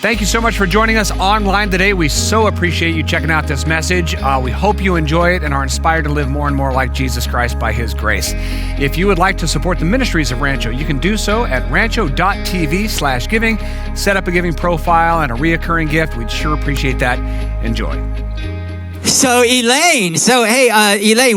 Thank you so much for joining us online today. We so appreciate you checking out this message. We hope you enjoy it and are inspired to live more and more like Jesus Christ by His grace. If you would like to support the ministries of Rancho, you can do so at rancho.tv/giving. Set up a giving profile and a reoccurring gift. We'd sure appreciate that. Enjoy. So Elaine,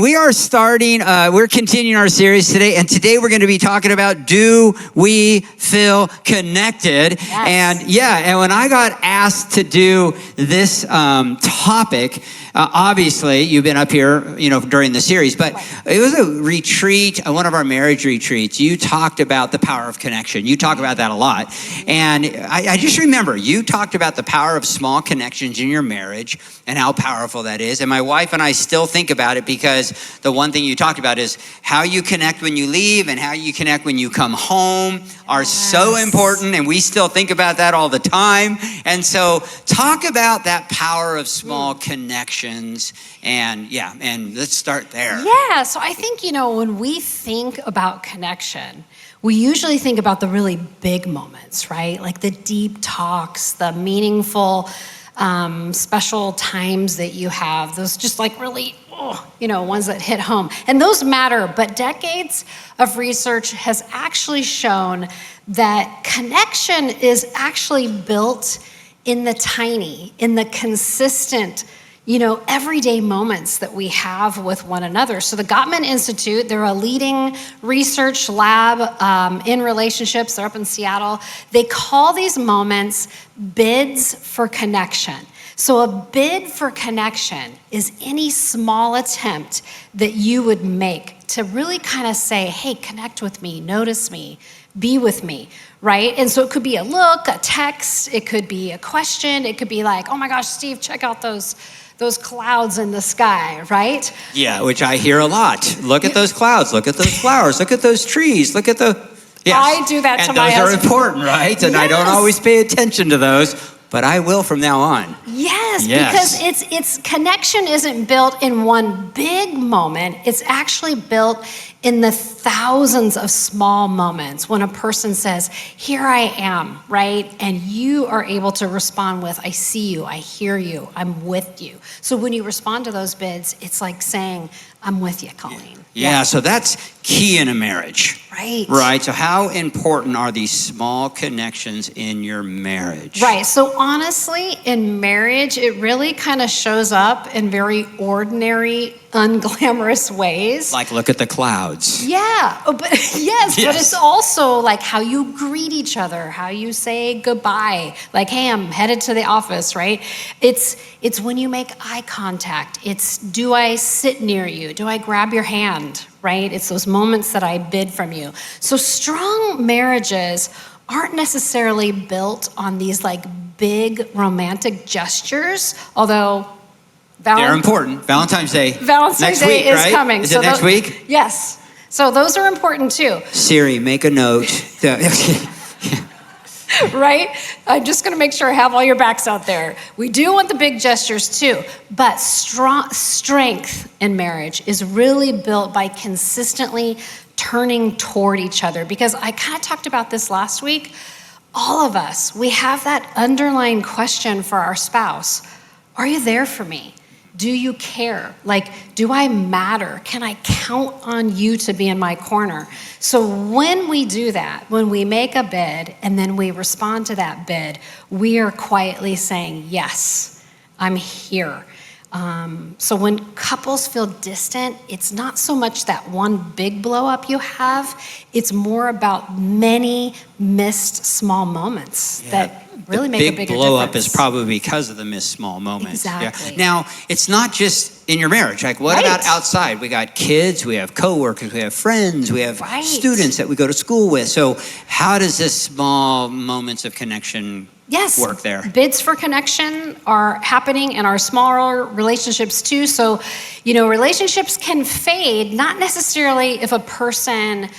we are starting, we're continuing our series today, and today we're going to be talking about, do we feel connected? Yes. And when I got asked to do this topic, obviously you've been up here, during the series, but it was a retreat, one of our marriage retreats. You talked about the power of connection. You talk about that a lot. And I just remember you talked about the power of small connections in your marriage and how powerful that is. And my wife and I still think about it because the one thing you talked about is how you connect when you leave and how you connect when you come home are so important. And we still think about that all the time. And so talk about that power of small connections. And let's start there. Yeah, so I think, when we think about connection, we usually think about the really big moments, right? Like the deep talks, the meaningful special times that you have, those just like really, ones that hit home. And those matter, but decades of research has actually shown that connection is actually built in the tiny, in the consistent, everyday moments that we have with one another. So the Gottman Institute, they're a leading research lab in relationships. They're up in Seattle. They call these moments bids for connection. So a bid for connection is any small attempt that you would make to really kind of say, hey, connect with me, notice me, be with me, right? And so it could be a look, a text, it could be a question, it could be like, oh my gosh, Steve, check out those clouds in the sky, right? Yeah, which I hear a lot. Look at those clouds, look at those flowers, look at those trees, look at the... Yes. I do that to my husband. And those are important, right? And I don't always pay attention to those, but I will from now on. Yes, because it's connection isn't built in one big moment. It's actually built in the thousands of small moments when a person says, here I am, right? And you are able to respond with, I see you, I hear you, I'm with you. So when you respond to those bids, it's like saying, I'm with you, Colleen. Yeah, so that's key in a marriage. Right. So how important are these small connections in your marriage? Right. So honestly, in marriage, it really kind of shows up in very ordinary, unglamorous ways. Like look at the clouds. Yeah. But yes, but it's also like how you greet each other, how you say goodbye. Like, hey, I'm headed to the office, right? It's when you make eye contact. It's, do I sit near you? Do I grab your hand? Right? It's those moments that I bid from you. So strong marriages aren't necessarily built on these like big romantic gestures, although they're important. Valentine's Day. Valentine's Day is coming. Is it next week? Yes. So those are important too. Siri, make a note. Right? I'm just going to make sure I have all your backs out there. We do want the big gestures too, but strength in marriage is really built by consistently turning toward each other. Because I kind of talked about this last week. All of us, we have that underlying question for our spouse. Are you there for me? Do you care? Like, do I matter? Can I count on you to be in my corner? So when we do that, when we make a bid and then we respond to that bid, we are quietly saying, yes, I'm here. So when couples feel distant, it's not so much that one big blow up you have, it's more about many missed small moments that really make a bigger difference. The big blow up is probably because of the missed small moments. Exactly. Yeah. Now, it's not just in your marriage. Like, what about outside? We got kids, we have coworkers, we have friends, we have students that we go to school with. So how does this small moments of connection work there? Bids for connection are happening in our smaller relationships too. So, relationships can fade, not necessarily if a person,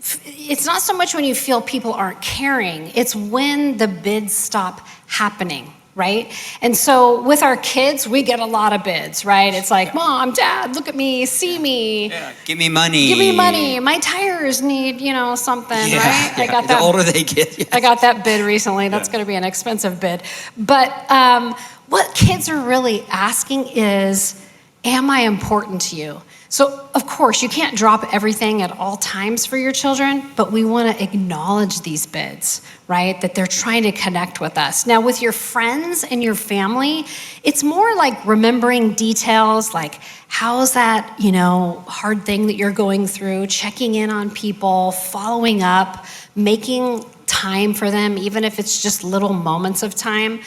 it's not so much when you feel people aren't caring, it's when the bids stop happening, right? And so with our kids, we get a lot of bids, right? It's like, Mom, Dad, look at me, see me. Yeah. Give me money. Give me money. My tires need, something, right? Yeah. I got The that. older they get. Yeah. I got that bid recently. That's going to be an expensive bid. But what kids are really asking is, am I important to you? So, of course, you can't drop everything at all times for your children, but we want to acknowledge these bids, right? That they're trying to connect with us. Now, with your friends and your family, it's more like remembering details, like how's that, hard thing that you're going through, checking in on people, following up, making time for them, even if it's just little moments of time.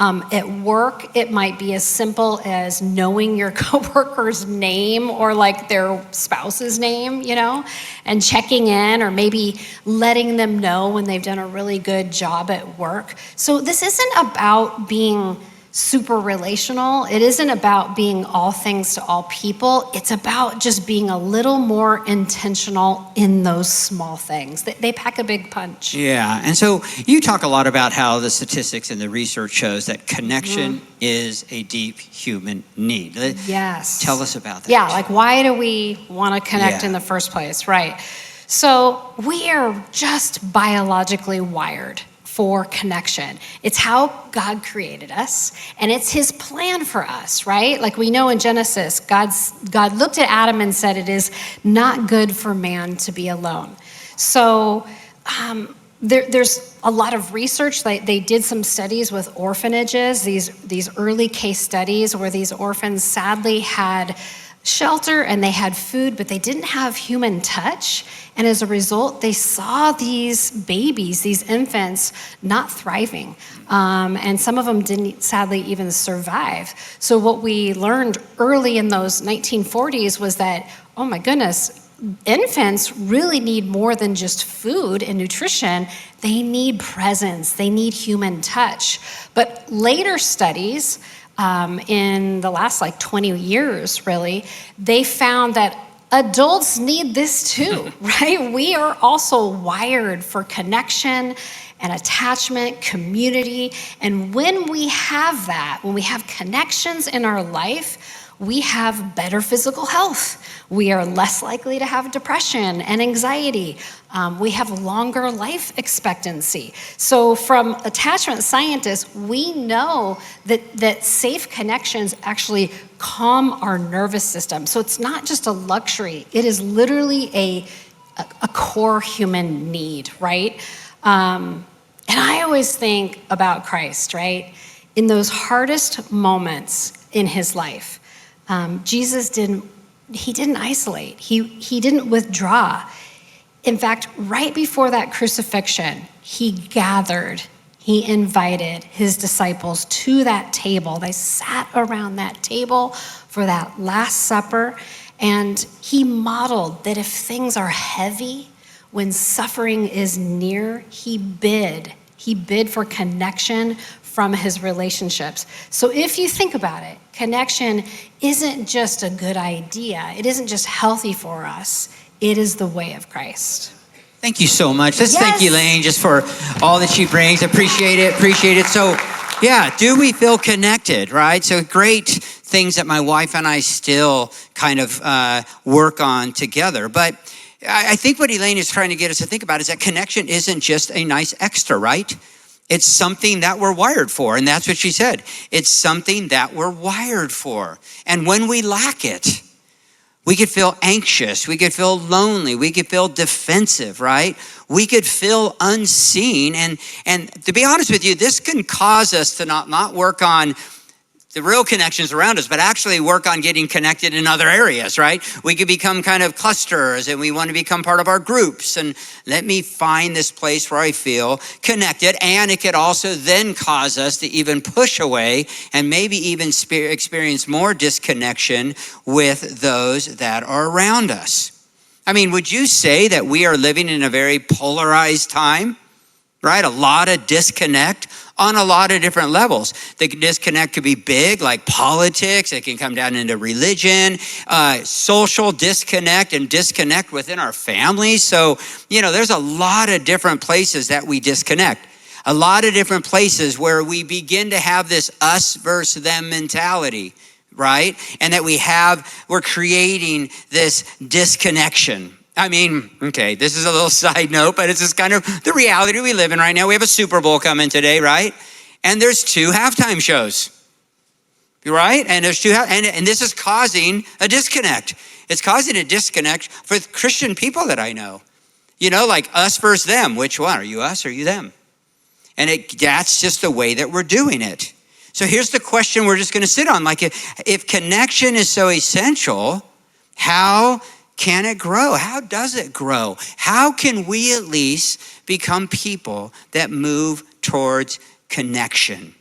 At work, it might be as simple as knowing your coworker's name or like their spouse's name, and checking in, or maybe letting them know when they've done a really good job at work. So this isn't about being super relational. It isn't about being all things to all people. It's about just being a little more intentional in those small things. They pack a big punch. Yeah, and so you talk a lot about how the statistics and the research shows that connection is a deep human need. Yes. Tell us about that. Yeah, like why do we want to connect in the first place, right? So we are just biologically wired for connection. It's how God created us, and it's his plan for us, right? Like we know in Genesis, God looked at Adam and said, it is not good for man to be alone. So there's a lot of research. They did some studies with orphanages, these early case studies where these orphans sadly had shelter and they had food, but they didn't have human touch. And as a result, they saw these babies, these infants, not thriving. And some of them didn't sadly even survive. So what we learned early in those 1940s was that, oh my goodness, infants really need more than just food and nutrition. They need presence. They need human touch. But later studies, in the last 20 years, really, they found that adults need this too, right? We are also wired for connection and attachment, community. And when we have that, when we have connections in our life, we have better physical health. We are less likely to have depression and anxiety. We have longer life expectancy. So from attachment scientists, we know that safe connections actually calm our nervous system. So it's not just a luxury. It is literally a core human need, right? And I always think about Christ, right? In those hardest moments in his life, Jesus didn't isolate. He didn't withdraw. In fact, right before that crucifixion, he gathered, he invited his disciples to that table. They sat around that table for that Last Supper, and he modeled that if things are heavy, when suffering is near, he bid for connection from his relationships. So if you think about it, connection isn't just a good idea. It isn't just healthy for us. It is the way of Christ. Thank you so much. Let's thank Elaine just for all that she brings. Appreciate it. So yeah, do we feel connected, right? So great things that my wife and I still kind of work on together. But I think what Elaine is trying to get us to think about is that connection isn't just a nice extra, right? It's something that we're wired for. And that's what she said. It's something that we're wired for. And when we lack it, we could feel anxious. We could feel lonely. We could feel defensive, right? We could feel unseen. And to be honest with you, this can cause us to not work on the real connections around us, but actually work on getting connected in other areas, right? We could become kind of clusters and we want to become part of our groups. And let me find this place where I feel connected. And it could also then cause us to even push away and maybe even experience more disconnection with those that are around us. I mean, would you say that we are living in a very polarized time, right? A lot of disconnect on a lot of different levels. The disconnect could be big, like politics. It can come down into religion, social disconnect, and disconnect within our families. So, there's a lot of different places that we disconnect. A lot of different places where we begin to have this us versus them mentality, right? And that we're creating this disconnection. I mean, okay, this is a little side note, but it's just kind of the reality we live in right now. We have a Super Bowl coming today, right? And there's 2 halftime shows, right? And there's 2, and this is causing a disconnect. It's causing a disconnect for Christian people that I know. Like us versus them. Which one? Are you us or are you them? And that's just the way that we're doing it. So here's the question we're just going to sit on. Like if connection is so essential, how can it grow? How does it grow? How can we at least become people that move towards connection?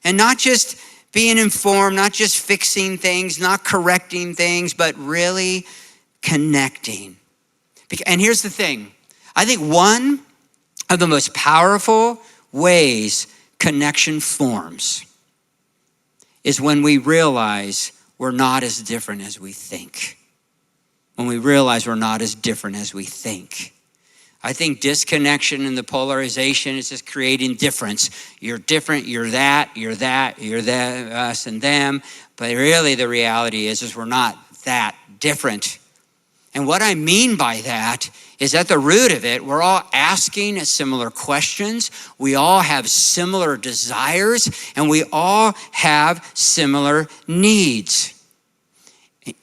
And not just being informed, not just fixing things, not correcting things, but really connecting. And here's the thing. I think one of the most powerful ways connection forms is when we realize we're not as different as we think. When we realize we're not as different as we think. I think disconnection and the polarization is just creating difference. You're different, you're that, us and them. But really the reality is we're not that different. And what I mean by that is at the root of it, we're all asking similar questions. We all have similar desires, and we all have similar needs.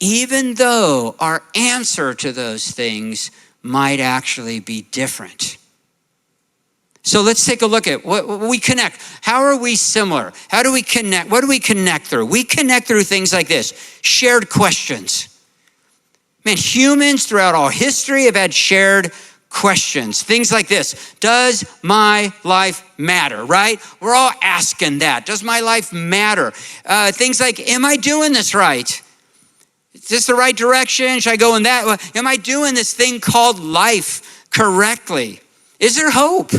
Even though our answer to those things might actually be different. So let's take a look at what we connect. How are we similar? How do we connect? What do we connect through? We connect through things like this: shared questions. Man, humans throughout all history have had shared questions. Things like this: does my life matter, right? We're all asking that. Does my life matter? Things like, am I doing this right? Is this the right direction? Should I go in that? Am I doing this thing called life correctly? Is there hope?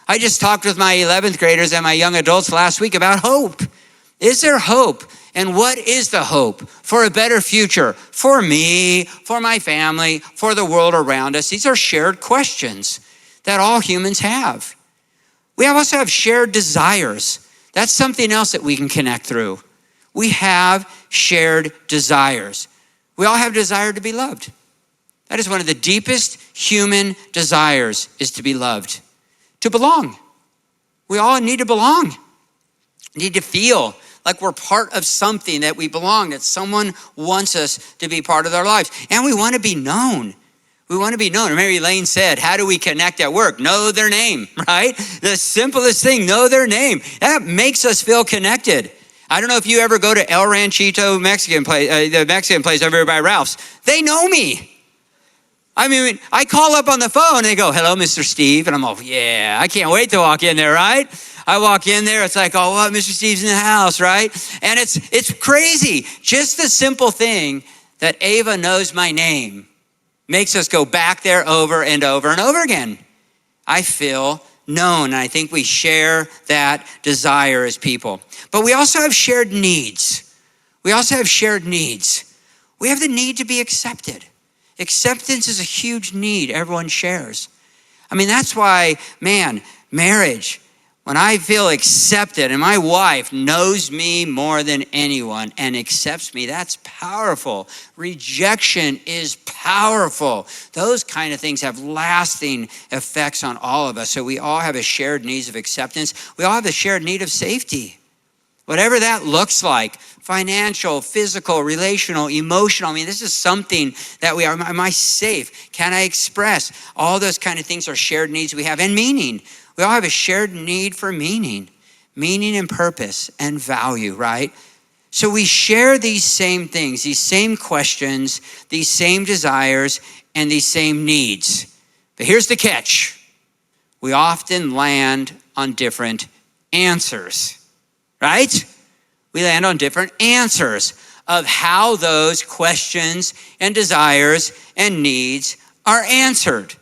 I just talked with my 11th graders and my young adults last week about hope. Is there hope? And what is the hope for a better future for me, for my family, for the world around us? These are shared questions that all humans have. We also have shared desires. That's something else that we can connect through. We have shared desires. We all have desire to be loved. That is one of the deepest human desires, is to be loved, to belong. We all need to belong, need to feel like we're part of something, that we belong, that someone wants us to be part of their lives. And we want to be known. We want to be known. Remember, Elaine said, how do we connect at work? Know their name, right? The simplest thing, know their name. That makes us feel connected. I don't know if you ever go to El Ranchito Mexican place, the Mexican place over by Ralph's. They know me. I mean, I call up on the phone and they go, hello, Mr. Steve. And I'm all, yeah, I can't wait to walk in there, right? I walk in there, it's like, oh, what, Mr. Steve's in the house, right? And it's crazy. Just the simple thing that Ava knows my name makes us go back there over and over and over again. I feel known, and I think we share that desire as people. But we also have shared needs. We also have shared needs. We have the need to be accepted. Acceptance is a huge need everyone shares. I mean, that's why, man, marriage, when I feel accepted and my wife knows me more than anyone and accepts me, that's powerful. Rejection is powerful. Those kind of things have lasting effects on all of us. So we all have a shared need of acceptance. We all have a shared need of safety. Whatever that looks like, financial, physical, relational, emotional. I mean, this is something that we are. Am I safe? Can I express? All those kind of things are shared needs we have. And meaning. We all have a shared need for meaning and purpose and value, right? So we share these same things, these same questions, these same desires, and these same needs. But here's the catch. We often land on different answers, right? We land on different answers of how those questions and desires and needs are answered.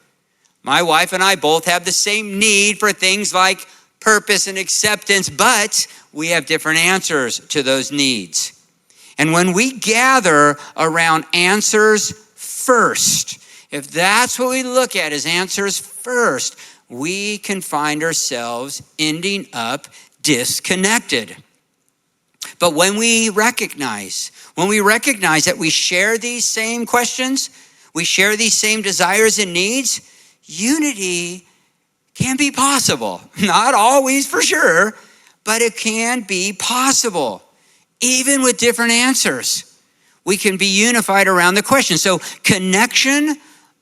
My wife and I both have the same need for things like purpose and acceptance, but we have different answers to those needs. And when we gather around answers first, if that's what we look at as answers first, we can find ourselves ending up disconnected. But when we recognize that we share these same questions, we share these same desires and needs, unity can be possible. Not always for sure, but it can be possible. Even with different answers, we can be unified around the question. So connection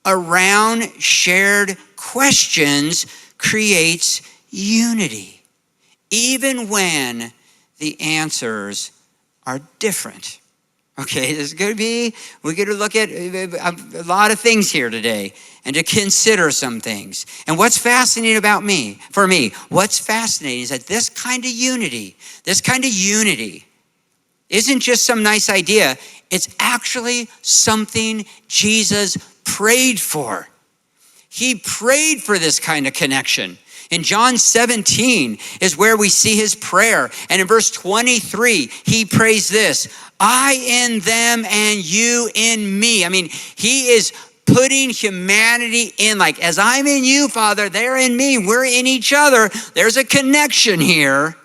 around shared questions creates unity, even when the answers are different. Okay, we're going to look at a lot of things here today and to consider some things. And what's fascinating for me, what's fascinating is that this kind of unity isn't just some nice idea. It's actually something Jesus prayed for. He prayed for this kind of connection. In John 17 is where we see his prayer. And in verse 23, he prays this: I in them and you in me. I mean, he is putting humanity in, like, as I'm in you, Father, they're in me, we're in each other. There's a connection here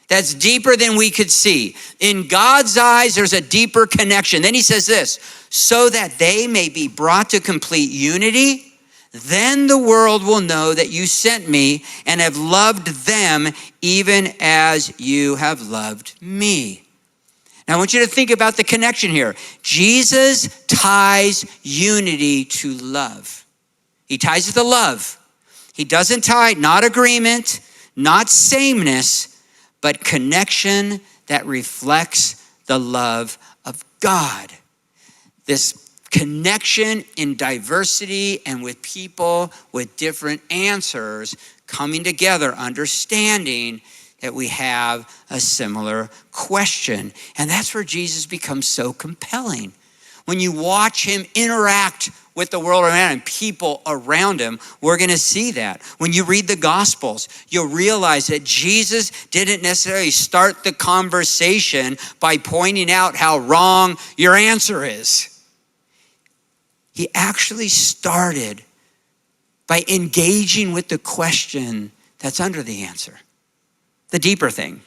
that's deeper than we could see. In God's eyes, there's a deeper connection. Then he says this: so that they may be brought to complete unity, then the world will know that you sent me and have loved them even as you have loved me. Now, I want you to think about the connection here. Jesus ties unity to love. He ties it to love. He doesn't tie, not agreement, not sameness, but connection that reflects the love of God. This connection in diversity and with people with different answers coming together, understanding that we have a similar question. And that's where Jesus becomes so compelling. When you watch him interact with the world around him, people around him, we're going to see that. When you read the Gospels, you'll realize that Jesus didn't necessarily start the conversation by pointing out how wrong your answer is. He actually started by engaging with the question that's under the answer, the deeper thing,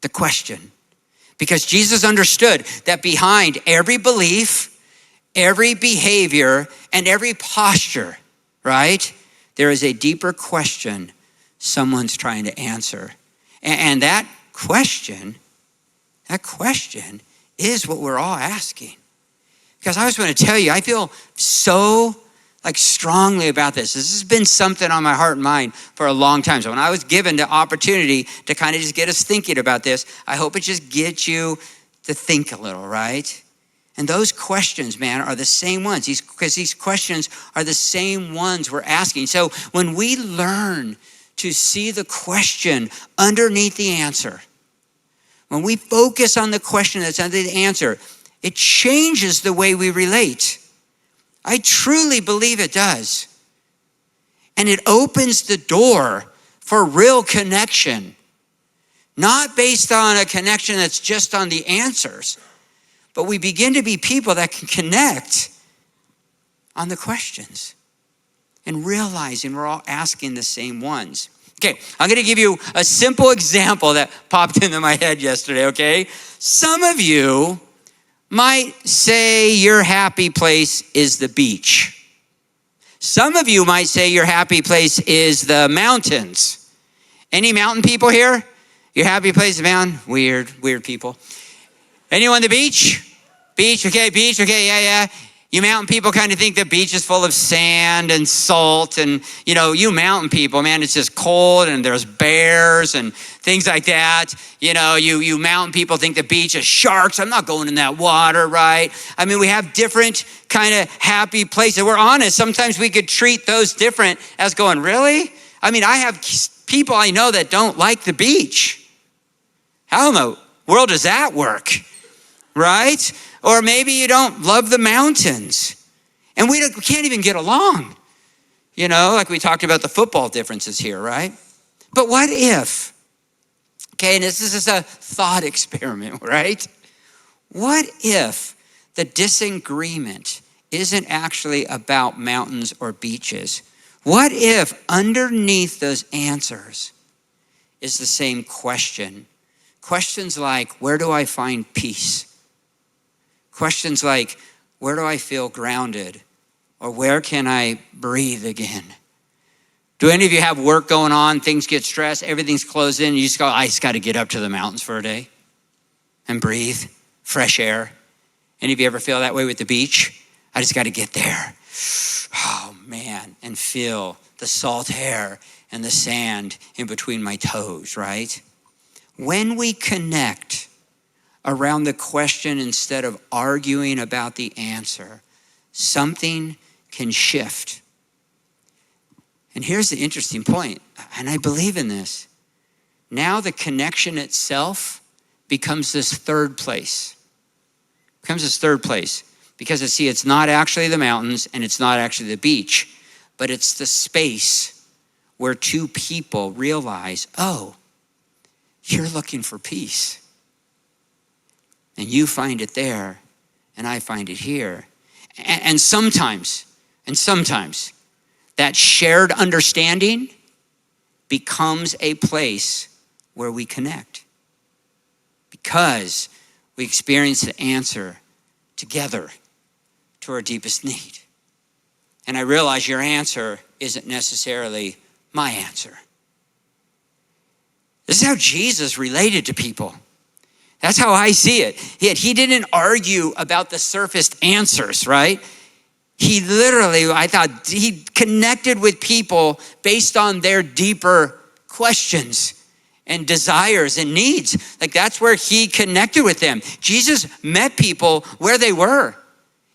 the question. Because Jesus understood that behind every belief, every behavior, and every posture, right, there is a deeper question someone's trying to answer. And that question is what we're all asking. Because I just want to tell you, I feel so strongly about this. This has been something on my heart and mind for a long time. So when I was given the opportunity to kind of just get us thinking about this, I hope it just gets you to think a little, right? And those questions, man, are the same ones. Because these questions are the same ones we're asking. So when we learn to see the question underneath the answer, when we focus on the question that's under the answer, it changes the way we relate. I truly believe it does. And it opens the door for real connection, not based on a connection that's just on the answers, but we begin to be people that can connect on the questions and realizing we're all asking the same ones. Okay, I'm going to give you a simple example that popped into my head yesterday, okay? Some of you might say your happy place is the beach. Some of you might say your happy place is the mountains. Any mountain people here? Your happy place is the mountain? Weird people. Anyone the beach? Beach, okay, yeah. You mountain people kind of think the beach is full of sand and salt, and you mountain people, man, it's just cold and there's bears and things like that. You mountain people think the beach is sharks. I'm not going in that water, right? I mean, we have different kind of happy places. We're honest. Sometimes we could treat those different as going, really? I mean, I have people I know that don't like the beach. How in the world does that work, right? Or maybe you don't love the mountains. And we can't even get along. Like we talked about the football differences here, right? But what if, okay, and this is just a thought experiment, right? What if the disagreement isn't actually about mountains or beaches? What if underneath those answers is the same question? Questions like, where do I find peace? Questions like, where do I feel grounded? Or where can I breathe again? Do any of you have work going on, things get stressed, everything's closed in, and you just go, I just got to get up to the mountains for a day and breathe, fresh air? Any of you ever feel that way with the beach? I just got to get there. Oh man, and feel the salt air and the sand in between my toes, right? When we connect around the question instead of arguing about the answer, something can shift. And here's the interesting point, and I believe in this. Now the connection itself becomes this third place. Because it's not actually the mountains and it's not actually the beach, but it's the space where two people realize, oh, you're looking for peace. And you find it there, and I find it here. And sometimes, that shared understanding becomes a place where we connect. Because we experience the answer together to our deepest need. And I realize your answer isn't necessarily my answer. This is how Jesus related to people. That's how I see it. Yet he didn't argue about the surface answers, right? He literally, I thought, he connected with people based on their deeper questions and desires and needs. Like that's where he connected with them. Jesus met people where they were.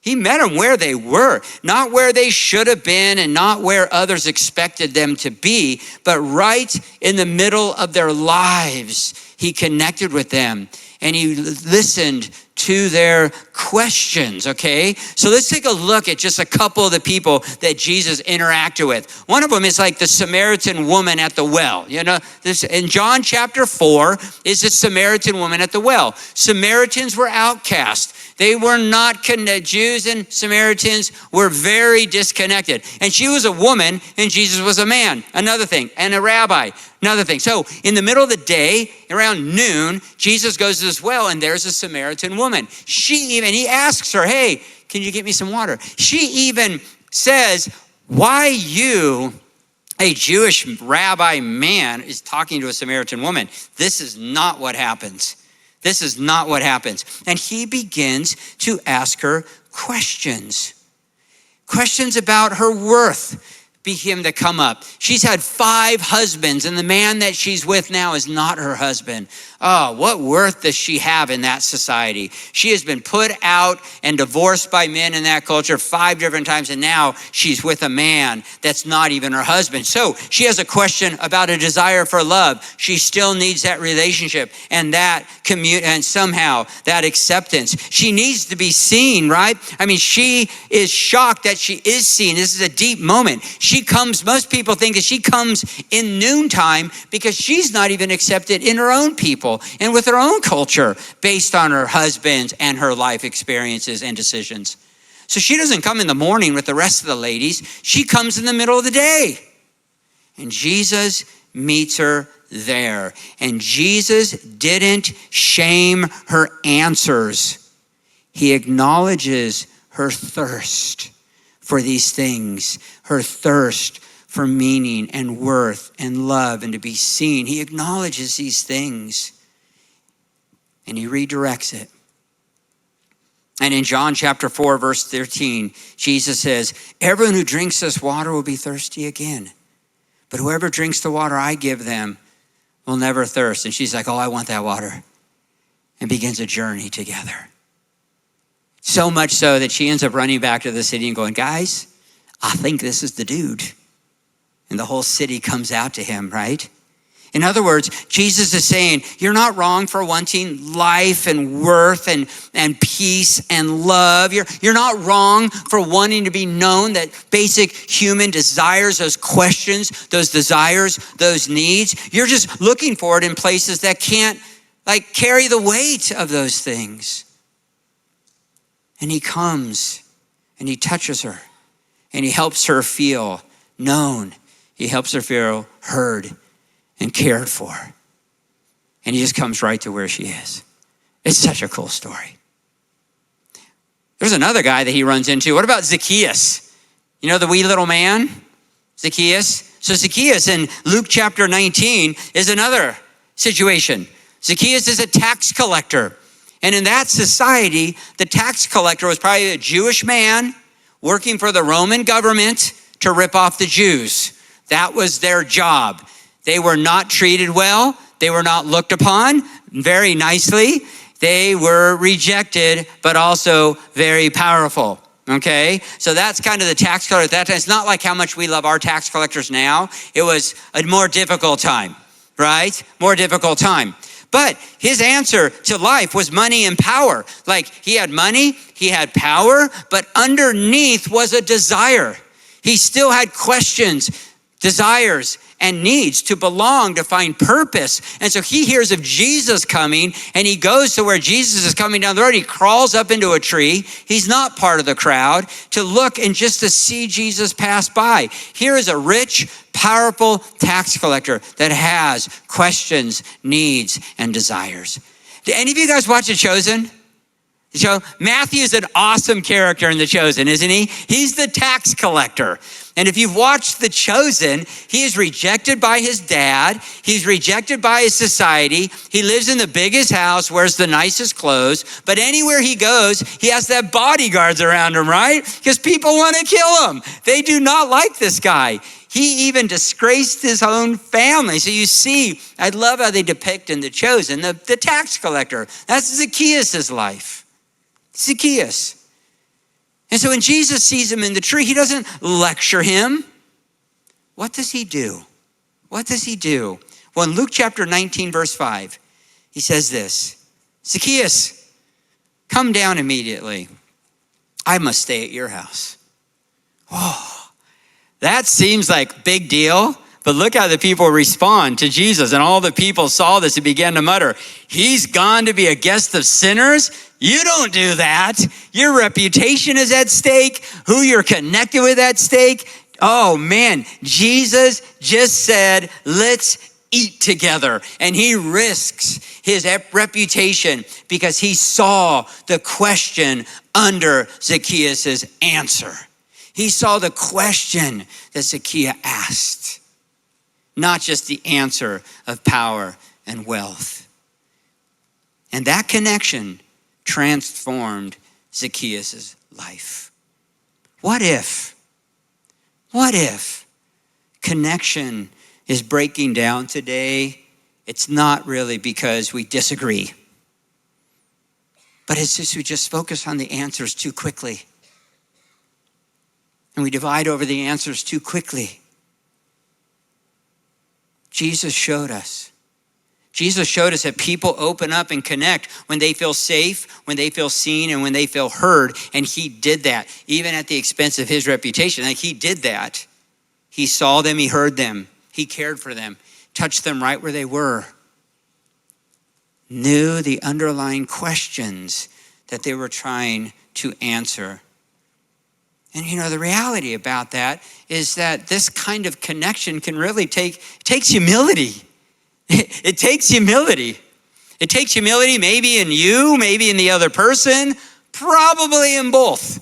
He met them where they were, not where they should have been and not where others expected them to be, but right in the middle of their lives, he connected with them and he listened to their questions, okay? So let's take a look at just a couple of the people that Jesus interacted with. One of them is like the Samaritan woman at the well. You know, this in John chapter 4 is the Samaritan woman at the well. Samaritans were outcast. They were not connected. Jews and Samaritans were very disconnected. And she was a woman and Jesus was a man, another thing, and a rabbi, another thing. So in the middle of the day, around noon, Jesus goes to this well and there's a Samaritan woman. He asks her, hey, can you get me some water? She even says, why you, a Jewish rabbi man, is talking to a Samaritan woman? This is not what happens. This is not what happens. And he begins to ask her questions. Questions about her worth begin to come up. She's had 5 husbands, and the man that she's with now is not her husband. Oh, what worth does she have in that society? She has been put out and divorced by men in that culture 5 different times, and now she's with a man that's not even her husband. So she has a question about a desire for love. She still needs that relationship and that and somehow that acceptance. She needs to be seen, right? I mean, she is shocked that she is seen. This is a deep moment. Most people think that she comes in noontime because she's not even accepted in her own people and with her own culture based on her husband and her life experiences and decisions. So she doesn't come in the morning with the rest of the ladies. She comes in the middle of the day. And Jesus meets her there. And Jesus didn't shame her answers. He acknowledges her thirst for these things, her thirst for meaning and worth and love and to be seen. He acknowledges these things and he redirects it. And in John chapter 4, verse 13, Jesus says, everyone who drinks this water will be thirsty again. But whoever drinks the water I give them will never thirst. And she's like, oh, I want that water. And begins a journey together. So much so that she ends up running back to the city and going, guys, I think this is the dude. And the whole city comes out to him, right? In other words, Jesus is saying, you're not wrong for wanting life and worth and peace and love. You're not wrong for wanting to be known, that basic human desires, those questions, those desires, those needs. You're just looking for it in places that can't carry the weight of those things. And he comes and he touches her and he helps her feel known. He helps her feel heard and cared for. And he just comes right to where she is. It's such a cool story. There's another guy that he runs into. What about Zacchaeus? You know the wee little man? Zacchaeus. So Zacchaeus in Luke chapter 19 is another situation. Zacchaeus is a tax collector. And in that society, the tax collector was probably a Jewish man working for the Roman government to rip off the Jews. That was their job. They were not treated well. They were not looked upon very nicely. They were rejected, but also very powerful. Okay? So that's kind of the tax collector at that time. It's not like how much we love our tax collectors now. It was a more difficult time, right? More difficult time. But his answer to life was money and power. Like he had money, he had power, but underneath was a desire. He still had questions, desires, and needs to belong, to find purpose. And so he hears of Jesus coming, and he goes to where Jesus is coming down the road. He crawls up into a tree. He's not part of the crowd, to look and just to see Jesus pass by. Here is a rich, powerful tax collector that has questions, needs, and desires. Do any of you guys watch The Chosen? So Matthew is an awesome character in The Chosen, isn't he? He's the tax collector. And if you've watched The Chosen, he is rejected by his dad. He's rejected by his society. He lives in the biggest house, wears the nicest clothes. But anywhere he goes, he has to have bodyguards around him, right? Because people want to kill him. They do not like this guy. He even disgraced his own family. So you see, I love how they depict in The Chosen, the tax collector. That's Zacchaeus' life. Zacchaeus. And so when Jesus sees him in the tree, he doesn't lecture him. What does he do? What does he do? Well, in Luke chapter 19, verse 5, he says this, Zacchaeus, come down immediately. I must stay at your house. Oh, that seems like big deal. But look how the people respond to Jesus. And all the people saw this and began to mutter, he's gone to be a guest of sinners? You don't do that. Your reputation is at stake. Who you're connected with at stake. Oh man, Jesus just said, let's eat together. And he risks his reputation because he saw the question under Zacchaeus' answer. He saw the question that Zacchaeus asked. Not just the answer of power and wealth. And that connection transformed Zacchaeus' life. What if connection is breaking down today? It's not really because we disagree, but it's just we just focus on the answers too quickly. And we divide over the answers too quickly. Jesus showed us that people open up and connect when they feel safe, when they feel seen, and when they feel heard. And he did that, even at the expense of his reputation. Like he did that. He saw them, he heard them, he cared for them, touched them right where they were. Knew the underlying questions that they were trying to answer. And you know, the reality about that is that this kind of connection can really takes humility. It takes humility. It takes humility maybe in you, maybe in the other person, probably in both.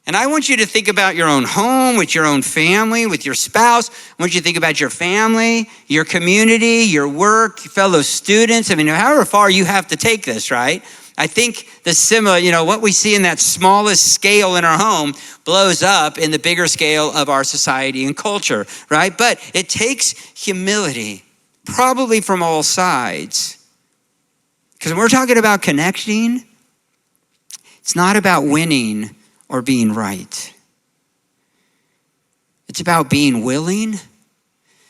And I want you to think about your own home, with your own family, with your spouse. I want you to think about your family, your community, your work, fellow students. I mean, however far you have to take this, right? I think the similar, what we see in that smallest scale in our home blows up in the bigger scale of our society and culture, right? But it takes humility, probably from all sides. Because when we're talking about connecting, it's not about winning or being right. It's about being willing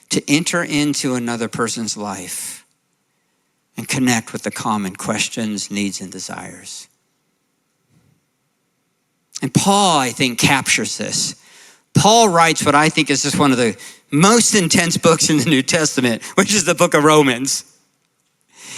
to enter into another person's life and connect with the common questions, needs, and desires. And Paul, I think, captures this. Paul writes what I think is just one of the most intense books in the New Testament, which is the book of Romans.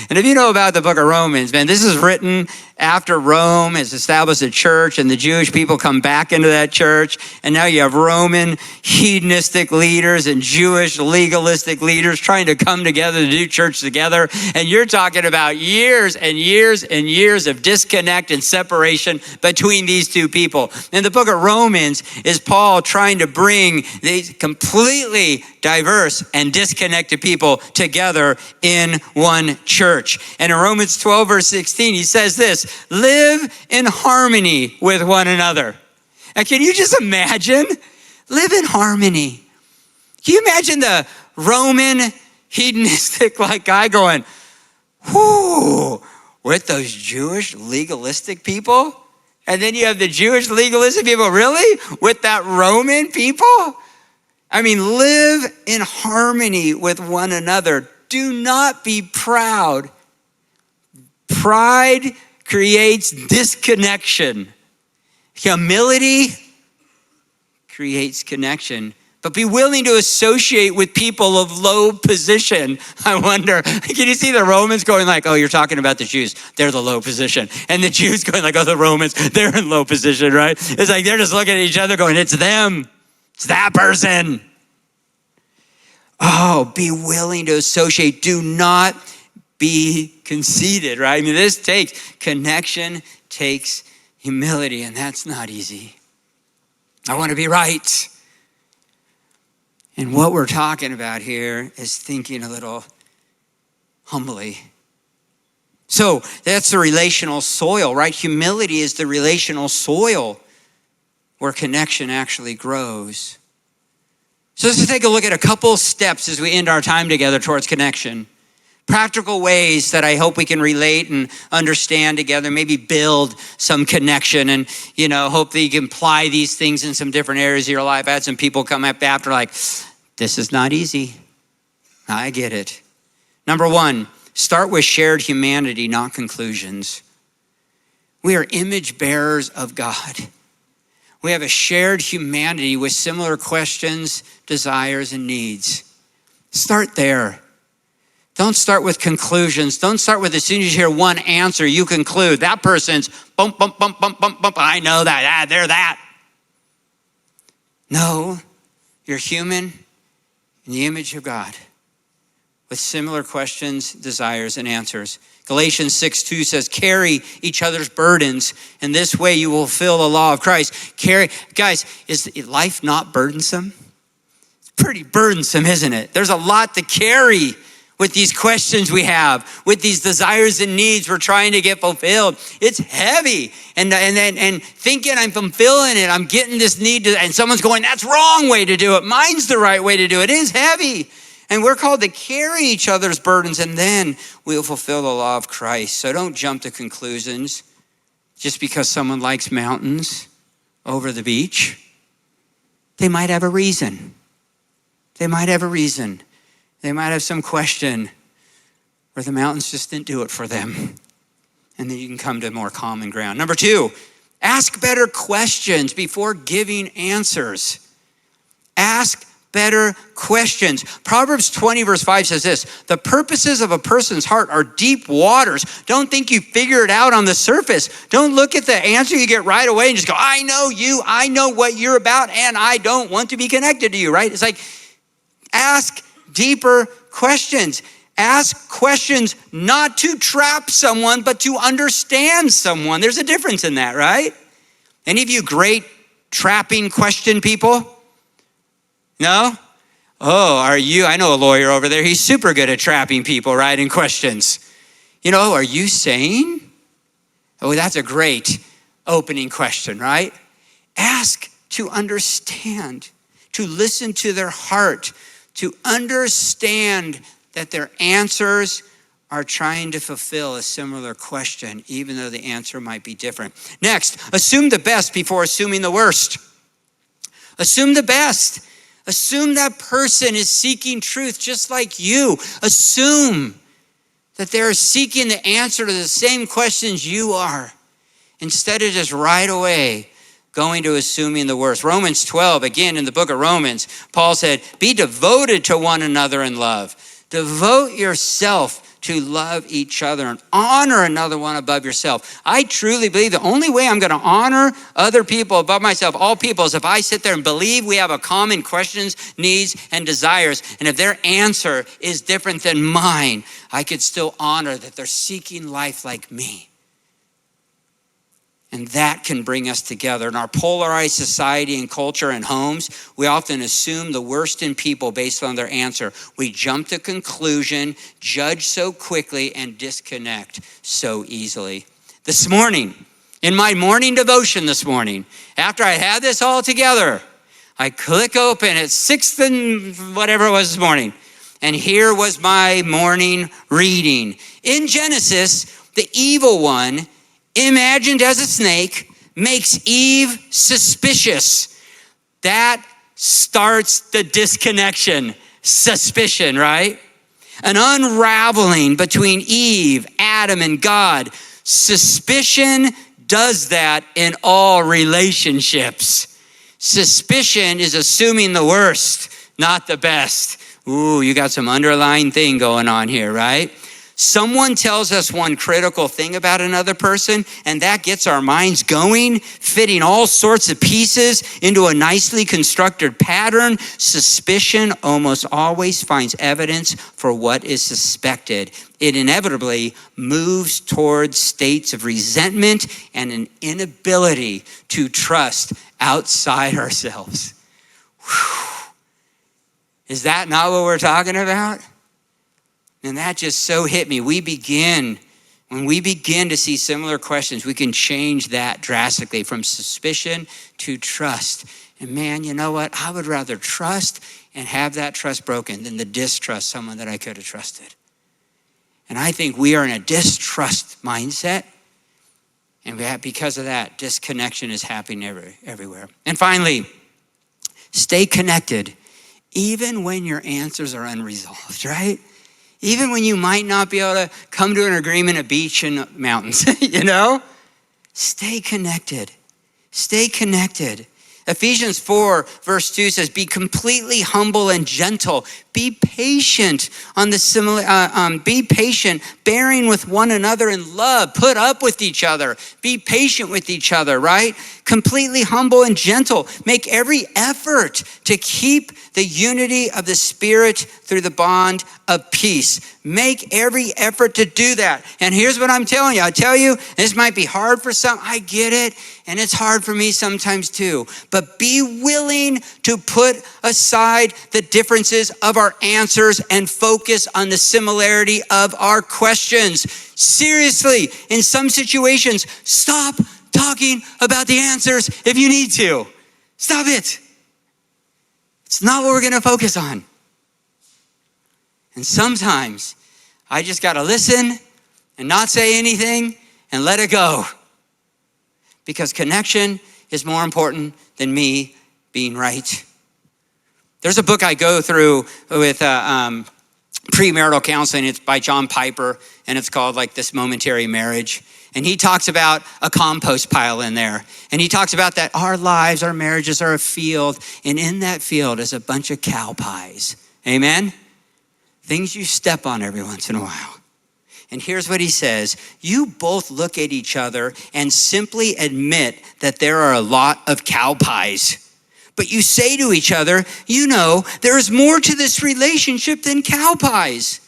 And if you know about the book of Romans, man, this is written after Rome has established a church and the Jewish people come back into that church, and now you have Roman hedonistic leaders and Jewish legalistic leaders trying to come together to do church together. And you're talking about years and years and years of disconnect and separation between these two people. In the book of Romans is Paul trying to bring these completely diverse and disconnected people together in one church. And in Romans 12, verse 16, he says this: live in harmony with one another. And can you just imagine? Live in harmony. Can you imagine the Roman hedonistic like guy going, whoo, with those Jewish legalistic people? And then you have the Jewish legalistic people, really? With that Roman people? I mean, live in harmony with one another. Do not be proud. Pride creates disconnection. Humility creates connection. But be willing to associate with people of low position. I wonder, can you see the Romans going like, oh, you're talking about the Jews. They're the low position. And the Jews going like, oh, the Romans, they're in low position, right? It's like they're just looking at each other going, it's them. It's that person. Oh, be willing to associate. Do not be conceited, right? I mean, this takes connection, takes humility, and that's not easy. I want to be right. And what we're talking about here is thinking a little humbly. So that's the relational soil, right? Humility is the relational soil where connection actually grows. So let's take a look at a couple steps as we end our time together towards connection. Practical ways that I hope we can relate and understand together, maybe build some connection, and, hope that you can apply these things in some different areas of your life. I had some people come up after like, this is not easy. I get it. Number one, start with shared humanity, not conclusions. We are image bearers of God. We have a shared humanity with similar questions, desires, and needs. Start there. Don't start with conclusions. Don't start with, as soon as you hear one answer, you conclude that person's bump, bump, bump, bump, bump, bump. I know that. They're that. No, you're human in the image of God with similar questions, desires, and answers. Galatians 6:2 says, carry each other's burdens. In this way, you will fulfill the law of Christ. Guys, is life not burdensome? It's pretty burdensome, isn't it? There's a lot to carry with these questions we have, with these desires and needs we're trying to get fulfilled. It's heavy. And thinking I'm fulfilling it, I'm getting this need to, and someone's going, that's wrong way to do it. Mine's the right way to do it. It is heavy. And we're called to carry each other's burdens, and then we'll fulfill the law of Christ. So don't jump to conclusions just because someone likes mountains over the beach. They might have a reason. They might have a reason. They might have some question where the mountains just didn't do it for them. And then you can come to more common ground. Number two, ask better questions before giving answers. Ask better questions. Proverbs 20 verse 5 says this: the purposes of a person's heart are deep waters. Don't think you figure it out on the surface. Don't look at the answer you get right away and just go, I know you, I know what you're about, and I don't want to be connected to you, right? It's like, ask deeper questions. Ask questions not to trap someone, but to understand someone. There's a difference in that, right? Any of you great trapping question people? No? Oh, are you? I know a lawyer over there. He's super good at trapping people, right, in questions. Are you saying? Oh, that's a great opening question, right? Ask to understand, to listen to their heart, to understand that their answers are trying to fulfill a similar question, even though the answer might be different. Next, assume the best before assuming the worst. Assume the best. Assume that person is seeking truth just like you. Assume that they're seeking the answer to the same questions you are, instead of just right away going to assuming the worst. Romans 12, again in the book of Romans, Paul said, be devoted to one another in love. Devote yourself to love each other and honor another one above yourself. I truly believe the only way I'm going to honor other people above myself, all people, is if I sit there and believe we have a common questions, needs, and desires. And if their answer is different than mine, I could still honor that they're seeking life like me. And that can bring us together. In our polarized society and culture and homes, we often assume the worst in people based on their answer. We jump to conclusion, judge so quickly, and disconnect so easily. This morning, in my morning devotion this morning, after I had this all together, I click open at 6 and whatever it was this morning. And here was my morning reading. In Genesis, the evil one, imagined as a snake, makes Eve suspicious. That starts the disconnection. Suspicion, right? An unraveling between Eve, Adam, and God. Suspicion does that in all relationships. Suspicion is assuming the worst, not the best. Ooh, you got some underlying thing going on here, right? Someone tells us one critical thing about another person, and that gets our minds going, fitting all sorts of pieces into a nicely constructed pattern. Suspicion almost always finds evidence for what is suspected. It inevitably moves towards states of resentment and an inability to trust outside ourselves. Whew. Is that not what we're talking about? And that just so hit me. When we begin to see similar questions, we can change that drastically from suspicion to trust. And man, you know what? I would rather trust and have that trust broken than to distrust someone that I could have trusted. And I think we are in a distrust mindset. And because of that, disconnection is happening everywhere. And finally, stay connected, even when your answers are unresolved, right? Even when you might not be able to come to an agreement at beach and mountains, Stay connected. Stay connected. Ephesians 4 verse 2 says, be completely humble and gentle. Be patient be patient, bearing with one another in love. Put up with each other. Be patient with each other, right? Completely humble and gentle. Make every effort to keep the unity of the Spirit through the bond of peace. Make every effort to do that. And here's what I'm telling you. I tell you, this might be hard for some. I get it. And it's hard for me sometimes too. But be willing to put aside the differences of our answers and focus on the similarity of our questions. Seriously, in some situations, stop talking about the answers if you need to. Stop it. It's not what we're going to focus on. And sometimes I just got to listen and not say anything and let it go. Because connection is more important than me being right. There's a book I go through with premarital counseling. It's by John Piper, and it's called This Momentary Marriage. And he talks about a compost pile in there. And he talks about that our lives, our marriages are a field. And in that field is a bunch of cow pies. Amen? Things you step on every once in a while. And here's what he says. You both look at each other and simply admit that there are a lot of cow pies. But you say to each other, there is more to this relationship than cow pies.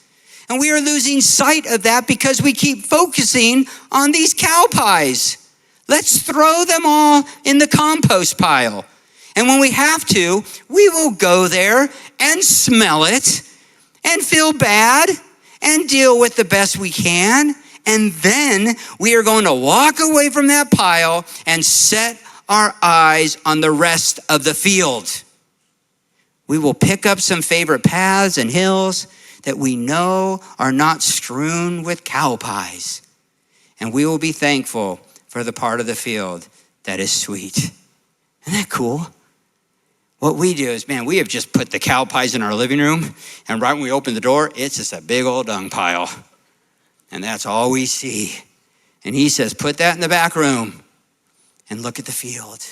And we are losing sight of that because we keep focusing on these cow pies. Let's throw them all in the compost pile. And when we have to, we will go there and smell it and feel bad and deal with the best we can. And then we are going to walk away from that pile and set our eyes on the rest of the field. We will pick up some favorite paths and hills that we know are not strewn with cow pies. And we will be thankful for the part of the field that is sweet. Isn't that cool? What we do is, we have just put the cow pies in our living room, and right when we open the door, it's just a big old dung pile. And that's all we see. And he says, put that in the back room and look at the field.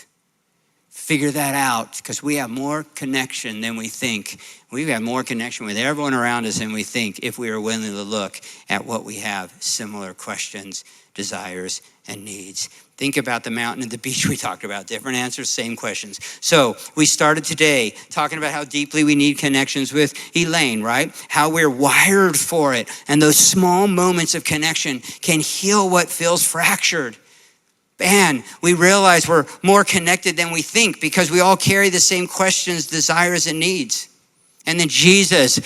figure that out, because we have more connection than we think. We've got more connection with everyone around us than we think if we are willing to look at what we have, similar questions, desires, and needs. Think about the mountain and the beach we talked about. Different answers, same questions. So we started today talking about how deeply we need connections with Elaine, right? How we're wired for it. And those small moments of connection can heal what feels fractured. And we realize we're more connected than we think because we all carry the same questions, desires, and needs. And then Jesus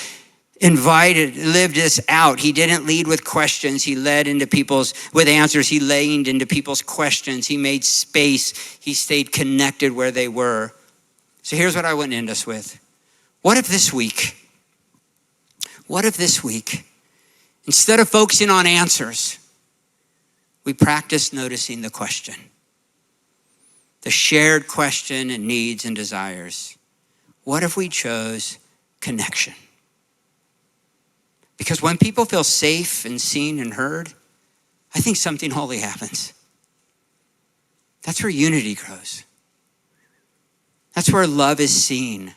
lived this out. He didn't lead with questions. He led with answers. He leaned into people's questions. He made space. He stayed connected where they were. So here's what I want to end us with. What if this week, instead of focusing on answers, we practice noticing the question, the shared question and needs and desires? What if we chose connection? Because when people feel safe and seen and heard, I think something holy happens. That's where unity grows. That's where love is seen.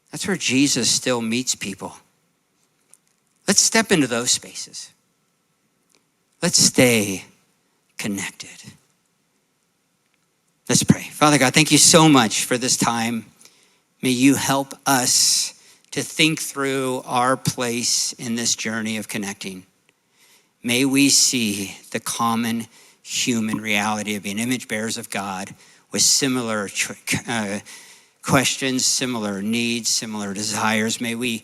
That's where Jesus still meets people. Let's step into those spaces. Let's stay connected. Let's pray. Father God, thank you so much for this time. May you help us to think through our place in this journey of connecting. May we see the common human reality of being image bearers of God with similar questions, similar needs, similar desires. May we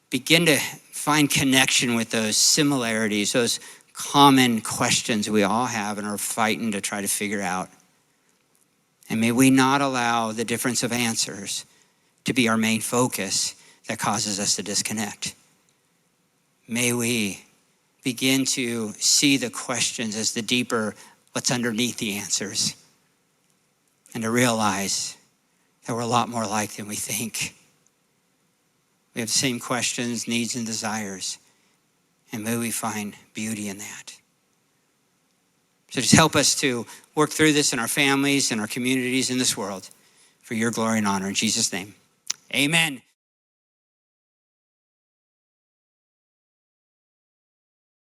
begin to find connection with those similarities, those common questions we all have and are fighting to try to figure out. And may we not allow the difference of answers to be our main focus that causes us to disconnect. May we begin to see the questions as the deeper, what's underneath the answers, and to realize that we're a lot more alike than we think. We have the same questions, needs, and desires. And may we find beauty in that. So just help us to work through this in our families, in our communities, in this world, for your glory and honor. In Jesus' name, amen.